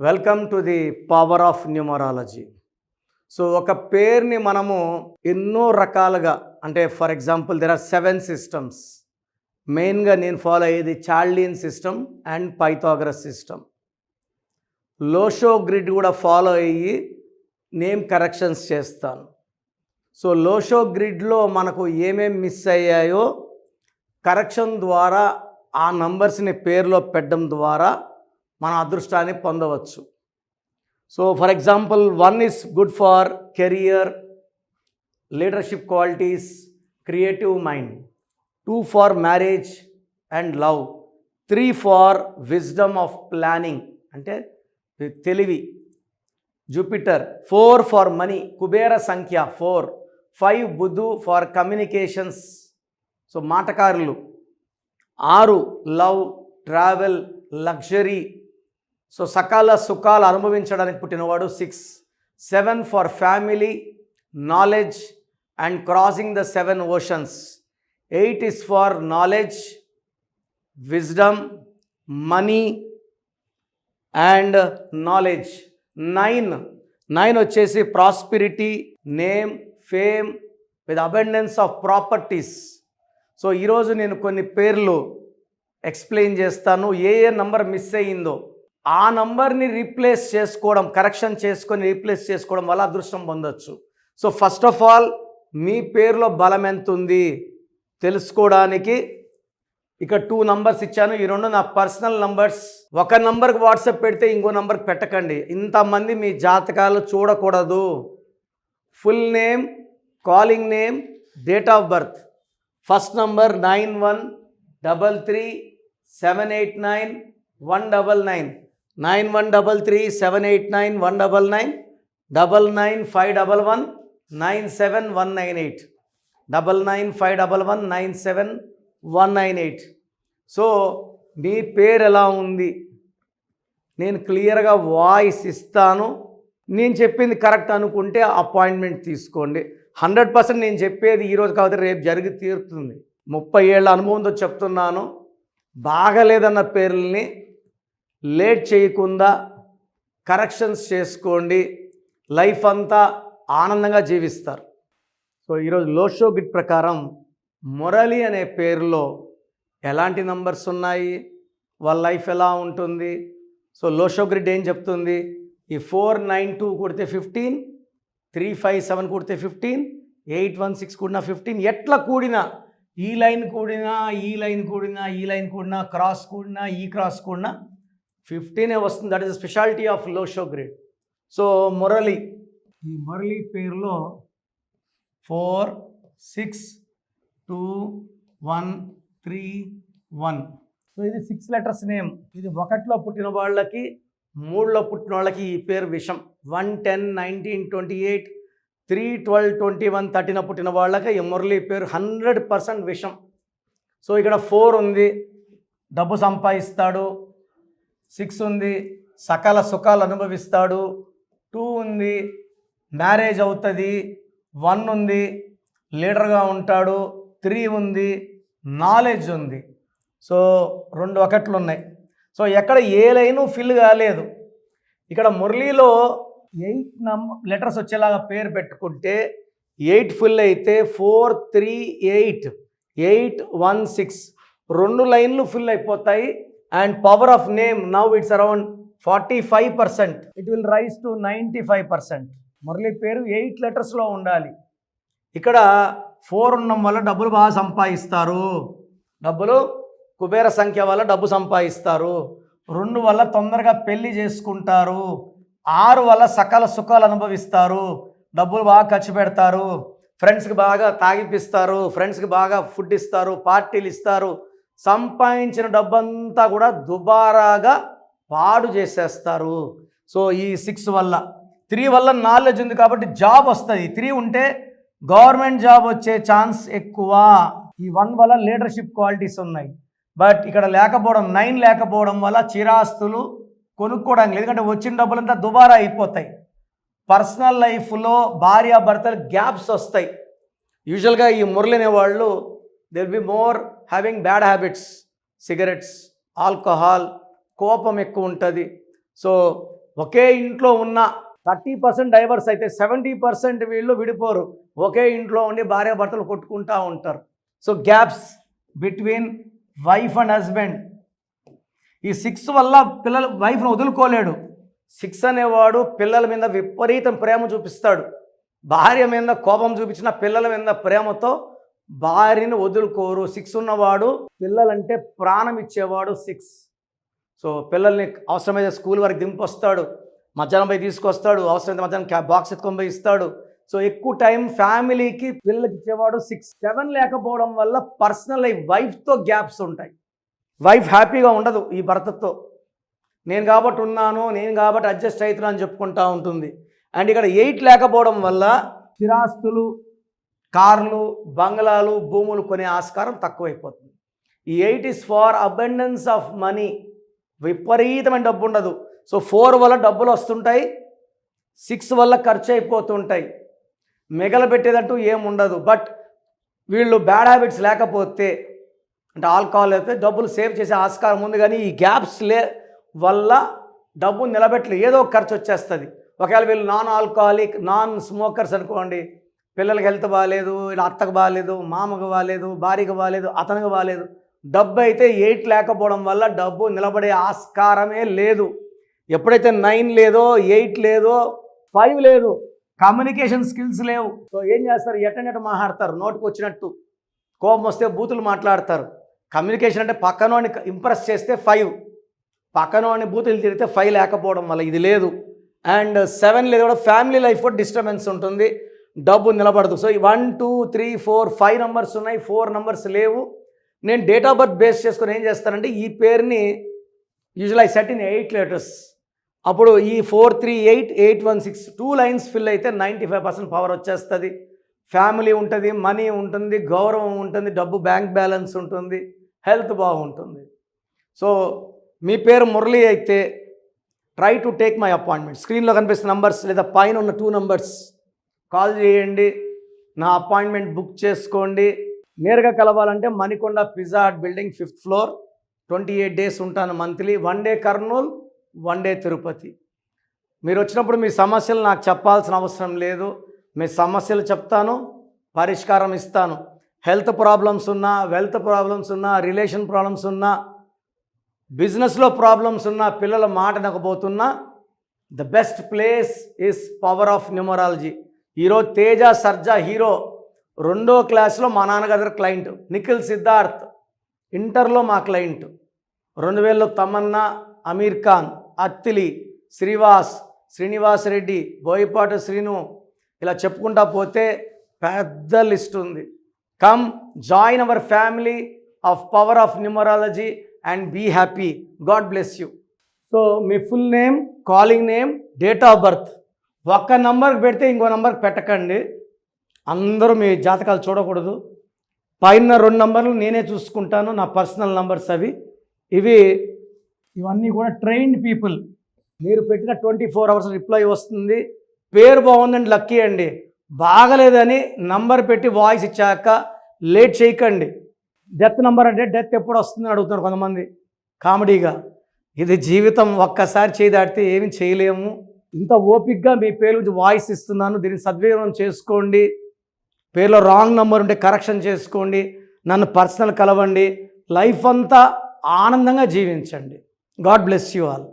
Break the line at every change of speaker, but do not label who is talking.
Welcome to the power of numerology. So ఒక పేరుని మనము ఎన్నో రకాలుగా, అంటే for example there are 7 systems. మెయిన్గా నేను ఫాలో అయ్యేది Chaldean system and Pythagoras system. Lo Shu grid కూడా ఫాలో అయ్యి నేమ్ కరెక్షన్స్ చేస్తాను. సో లోషో గ్రిడ్లో మనకు ఏమేమి మిస్ అయ్యాయో కరెక్షన్ ద్వారా ఆ నంబర్స్ని పేరులో పెట్టడం ద్వారా మన అదృష్టాన్ని పొందవచ్చు. So for example 1 is good far career, leadership qualities, creative mind. 2 for marriage and love. 3 for wisdom of planning, అంటే తెలివి, జూపిటర్. 4 for మనీ, కుబేర సంఖ్య 4. 5 బుధు ఫార్ కమ్యూనికేషన్స్, సో మాటకారులు. 6 లవ్, ట్రావెల్, లగ్జరీ, సో సకాల సుఖాలు అనుభవించడానికి పుట్టినవాడు 6. 7 for family, knowledge and crossing the 7 oceans. 8 is for knowledge, wisdom, money and knowledge. 9 వచ్చేసి prosperity, name, fame with abundance of properties. So ఈరోజు నేను కొన్ని పేర్లు ఎక్స్ప్లెయిన్ చేస్తాను. ఏ నంబర్ మిస్ అయ్యిందో ఆ నంబర్ని రీప్లేస్ చేసుకోవడం, కరెక్షన్ చేసుకొని రీప్లేస్ చేసుకోవడం వల్ల అదృష్టం పొందొచ్చు. సో ఫస్ట్ ఆఫ్ ఆల్ మీ పేరులో బలం ఎంత ఉంది తెలుసుకోవడానికి ఇక 2 నంబర్స్ ఇచ్చాను. ఈ 2 నా పర్సనల్ నంబర్స్. ఒక నంబర్కి వాట్సాప్ పెడితే ఇంకో నంబర్కి పెట్టకండి. ఇంతమంది మీ జాతకాలు చూడకూడదు. Full name, calling name, date of birth. First number 9133789199, 9133789199, 9951197198, 9951197198. So మీ పేరు ఎలా ఉంది నేను క్లియర్గా వాయిస్ ఇస్తాను. నేను చెప్పింది కరెక్ట్ అనుకుంటే అపాయింట్మెంట్ తీసుకోండి. 100% నేను చెప్పేది ఈరోజు కాకపోతే రేపు జరిగి తీరుతుంది. 30 ఏళ్ళ అనుభవంతో చెప్తున్నాను. బాగలేదన్న పేర్లని లేట్ చేయకుండా కరెక్షన్స్ చేసుకోండి, లైఫ్ అంతా ఆనందంగా జీవిస్తారు. సో ఈరోజు లోషో గ్రిడ్ ప్రకారం మురళి అనే పేరులో ఎలాంటి నంబర్స్ ఉన్నాయి, వాళ్ళ లైఫ్ ఎలా ఉంటుంది. సో లోషో గ్రిడ్ ఏం చెప్తుంది, ఈ 492 కొడితే 15, 357 కొడితే 15, 816 కూడినా 15, ఎట్లా కూడినా, ఈ లైన్ కూడినా, ఈ లైన్ కూడినా, ఈ లైన్ కూడినా, క్రాస్ కూడినా, ఈ క్రాస్ కూడినా 15 వస్తుంది. That is the speciality of Lo Shu grid. So Murali, ఈ మురళి పేరులో 4, 6, 2, 1, 3, 1. సో ఇది 6 letters నేమ్. ఇది 1లో పుట్టిన వాళ్ళకి, 3లో పుట్టిన వాళ్ళకి ఈ పేరు విషం. 1, 10, 19, 28, 3, 12, 21, 13 పుట్టిన వాళ్ళకి ఈ మురళి పేరు 100% విషం. సో ఇక్కడ 4 ఉంది, డబ్బు సంపాదిస్తాడు. 6 ఉంది, సకల సుఖాలు అనుభవిస్తాడు. 2 ఉంది, మ్యారేజ్ అవుతుంది. 1 ఉంది, లీడర్గా ఉంటాడు. 3 ఉంది, నాలెడ్జ్ ఉంది. సో 2 1లు ఉన్నాయి. సో ఎక్కడ ఏ లైను ఫిల్ కాలేదు. ఇక్కడ మురళిలో 8 లెటర్స్ వచ్చేలాగా పేరు పెట్టుకుంటే 8 ఫుల్ అయితే 4, 3, 8, 8, 1, 6 2 లైన్లు ఫిల్ అయిపోతాయి. And power of name now it's around 45%. It will rise to 95%. Murali పేరు 8 లెటర్స్లో ఉండాలి. ఇక్కడ 4 ఉండడం వల్ల డబ్బులు బాగా సంపాదిస్తారు. డబ్బులు కుబేర సంఖ్య వల్ల డబ్బు సంపాదిస్తారు. 2 వల్ల తొందరగా పెళ్లి చేసుకుంటారు. 6 వల్ల సకల సుఖాలు అనుభవిస్తారు. డబ్బులు బాగా ఖర్చు పెడతారు. ఫ్రెండ్స్కి బాగా తాగిపిస్తారు, ఫ్రెండ్స్కి బాగా ఫుడ్ ఇస్తారు, పార్టీలు ఇస్తారు. సంపాదించిన డబ్బంతా కూడా దుబారాగా పాడు చేసేస్తారు. సో ఈ 6 వల్ల. 3 వల్ల నాలెడ్జ్ ఉంది కాబట్టి జాబ్ వస్తుంది. 3 ఉంటే గవర్నమెంట్ జాబ్ వచ్చే ఛాన్స్ ఎక్కువ. ఈ 1 వల్ల లీడర్షిప్ క్వాలిటీస్ ఉన్నాయి. బట్ ఇక్కడ లేకపోవడం, 9 లేకపోవడం వల్ల చిరాస్తులు కొనుక్కోవడానికి, ఎందుకంటే వచ్చిన డబ్బులంతా దుబారా అయిపోతాయి. పర్సనల్ లైఫ్లో భార్యాభర్తలు గ్యాప్స్ వస్తాయి. యూజువల్గా ఈ మురళి అనేవాళ్ళు they will be more having bad habits, cigarettes, alcohol, కోపం ఎక్కువ ఉంటుంది. సో ఒకే ఇంట్లో ఉన్న 30% డైవర్స్ అయితే 70% వీళ్ళు విడిపోరు. ఒకే ఇంట్లో ఉండి భార్యాభర్తలు కొట్టుకుంటూ ఉంటారు. So gaps between wife and husband. ఈ 6 వల్ల పిల్లలు వైఫ్ను వదులుకోలేడు. 6 అనేవాడు పిల్లల మీద విపరీతం ప్రేమ చూపిస్తాడు. భార్య మీద కోపం చూపించిన పిల్లల మీద ప్రేమతో భార్యని వదులుకోరు. 6 ఉన్నవాడు పిల్లలంటే ప్రాణం ఇచ్చేవాడు 6. సో పిల్లల్ని అవసరమైతే స్కూల్ వరకు దింపొస్తాడు, మధ్యాహ్నం పోయి తీసుకొస్తాడు, అవసరమైతే మధ్యాహ్నం బాక్స్ ఎత్తుకొని పోయి ఇస్తాడు. సో ఎక్కువ టైం ఫ్యామిలీకి పిల్లలకి ఇచ్చేవాడు 6. 7 లేకపోవడం వల్ల పర్సనల్ లైఫ్ వైఫ్తో గ్యాప్స్ ఉంటాయి. వైఫ్ హ్యాపీగా ఉండదు ఈ భర్తతో. నేను కాబట్టి ఉన్నాను, నేను కాబట్టి అడ్జస్ట్ అవుతున్నా అని చెప్పుకుంటూ ఉంటుంది. అండ్ ఇక్కడ 8 లేకపోవడం వల్ల స్థిరాస్తులు, కార్లు, బంగ్లాలు, భూములు కొనే ఆస్కారం తక్కువైపోతుంది. ఈ 8 is for abundance of money. విపరీతమైన డబ్బు ఉండదు. సో 4 వల్ల డబ్బులు వస్తుంటాయి, 6 వల్ల ఖర్చు అయిపోతుంటాయి. మిగలబెట్టేదంటూ ఏముండదు. బట్ వీళ్ళు బ్యాడ్ హ్యాబిట్స్ లేకపోతే, అంటే ఆల్కహాల్ అయితే డబ్బులు సేవ్ చేసే ఆస్కారం ఉంది. కానీ ఈ గ్యాప్స్ వల్ల డబ్బు నిలబెట్టలేదు, ఏదో ఒక ఖర్చు వచ్చేస్తుంది. ఒకవేళ వీళ్ళు నాన్ ఆల్కహాలిక్, నాన్ స్మోకర్స్ అనుకోండి, పిల్లలకి హెల్త్ బాగాలేదు, అత్తకు బాగాలేదు, మామకు బాగాలేదు, భార్యకు బాగాలేదు, అతనికి బాగాలేదు. డబ్బు అయితే 8 లేకపోవడం వల్ల డబ్బు నిలబడే ఆస్కారమే లేదు. ఎప్పుడైతే 9 లేదో, 8 లేదో, 5 లేదు, కమ్యూనికేషన్ స్కిల్స్ లేవు. సో ఏం చేస్తారు? ఎట్ట మాట్లాడతారు, నోటికి వచ్చినట్టు. కోపం వస్తే బూతులు మాట్లాడతారు. కమ్యూనికేషన్ అంటే పక్కనోని ఇంప్రెస్ చేస్తే 5, పక్కనోని బూతులు తిరిగితే 5 లేకపోవడం వల్ల ఇది లేదు. అండ్ 7 లేదు కూడా ఫ్యామిలీ లైఫ్ కూడా డిస్టర్బెన్స్ ఉంటుంది, డబ్బు నిలబడదు. సో 1 2 3 4 5 నెంబర్స్ ఉన్నాయి, 4 నెంబర్స్ లేవు. నేను డేట్ ఆఫ్ బర్త్ బేస్ చేసుకొని ఏం చేస్తానంటే ఈ పేరుని usual I set in 8 letters. అప్పుడు ఈ 438 816 2 lines ఫిల్ అయితే 95% పవర్ వచ్చేస్తుంది. ఫ్యామిలీ ఉంటుంది, మనీ ఉంటుంది, గౌరవం ఉంటుంది, డబ్బు బ్యాంక్ బ్యాలెన్స్ ఉంటుంది, హెల్త్ బాగుంటుంది. సో మీ పేరు మురళి అయితే try to take my appointment. స్క్రీన్లో కనిపిస్తున్న నంబర్స్ లేదా పైన ఉన్న 2 numbers కాల్ చేయండి, నా అపాయింట్మెంట్ బుక్ చేసుకోండి. నేరుగా కలవాలంటే Manikonda pizza hut building 5th floor, 28 days ఉంటాను monthly. 1 day Kurnool, 1 day Tirupati. మీరు వచ్చినప్పుడు మీ సమస్యలు నాకు చెప్పాల్సిన అవసరం లేదు. మీ సమస్యలు చెప్తాను, పరిష్కారం ఇస్తాను. హెల్త్ ప్రాబ్లమ్స్ ఉన్నా, వెల్త్ ప్రాబ్లమ్స్ ఉన్నా, రిలేషన్ ప్రాబ్లమ్స్ ఉన్నా, బిజినెస్లో ప్రాబ్లమ్స్ ఉన్నా, పిల్లల మాట నకపోతున్నా, the best place is power of numerology. ఈరోజు తేజ సర్జా హీరో 2వ క్లాస్లో మా నాన్నగారి క్లయింట్. నిఖిల్ సిద్ధార్థ్ ఇంటర్లో మా క్లయింట్. 2000లో తమన్నా, అమీర్ ఖాన్, అత్తిలి, శ్రీవాస్, శ్రీనివాస్ రెడ్డి, బోయపాటి శ్రీను, ఇలా చెప్పుకుంటా పోతే పెద్ద లిస్ట్ ఉంది. Come join our family of power of numerology and be happy. God bless you. So మీ full name, calling name, date of birth ఒక్క నంబర్కి పెడితే ఇంకో నంబర్కి పెట్టకండి. అందరూ మీ జాతకాలు చూడకూడదు. పైన 2 నంబర్లు నేనే చూసుకుంటాను, నా పర్సనల్ నంబర్స్ అవి. ఇవన్నీ కూడా ట్రైన్డ్ పీపుల్. మీరు పెట్టిన 24 hours రిప్లై వస్తుంది. పేరు బాగుందండి లక్కీ అండి, బాగలేదని నంబర్ పెట్టి వాయిస్ ఇచ్చాక లేట్ చేయకండి. డెత్ నంబర్ అంటే డెత్ ఎప్పుడు వస్తుందని అడుగుతున్నారు కొంతమంది కామెడీగా. ఇది జీవితం, ఒక్కసారి చేయి దాటితే ఏమి చేయలేము. ఇంత ఓపిక్గా మీ పేరు గురించి వాయిస్ ఇస్తున్నాను, దీన్ని సద్వినియోగం చేసుకోండి. పేరులో రాంగ్ నంబర్ ఉంటే కరెక్షన్ చేసుకోండి, నన్ను పర్సనల్ కలవండి, లైఫ్ అంతా ఆనందంగా జీవించండి. God bless you all.